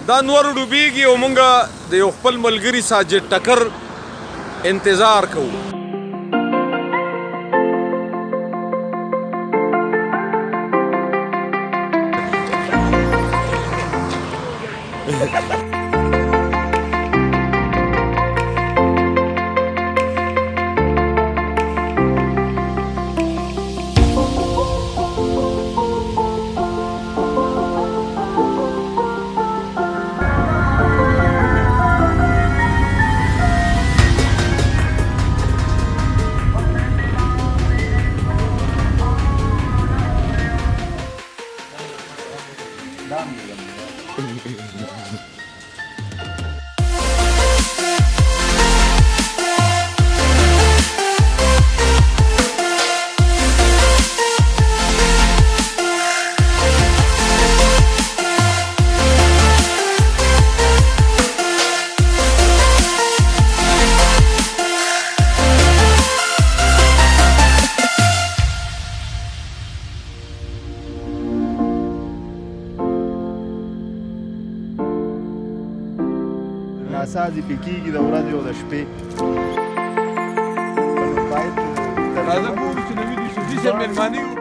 دا نور ډوبېږي او مونږ د یو خپل ملګري ساجد ټکر انتظار کوو. ناسازي پې کېږي د ورځې او د شپې. راځه ګورو چې نوي دي شي مېلمانه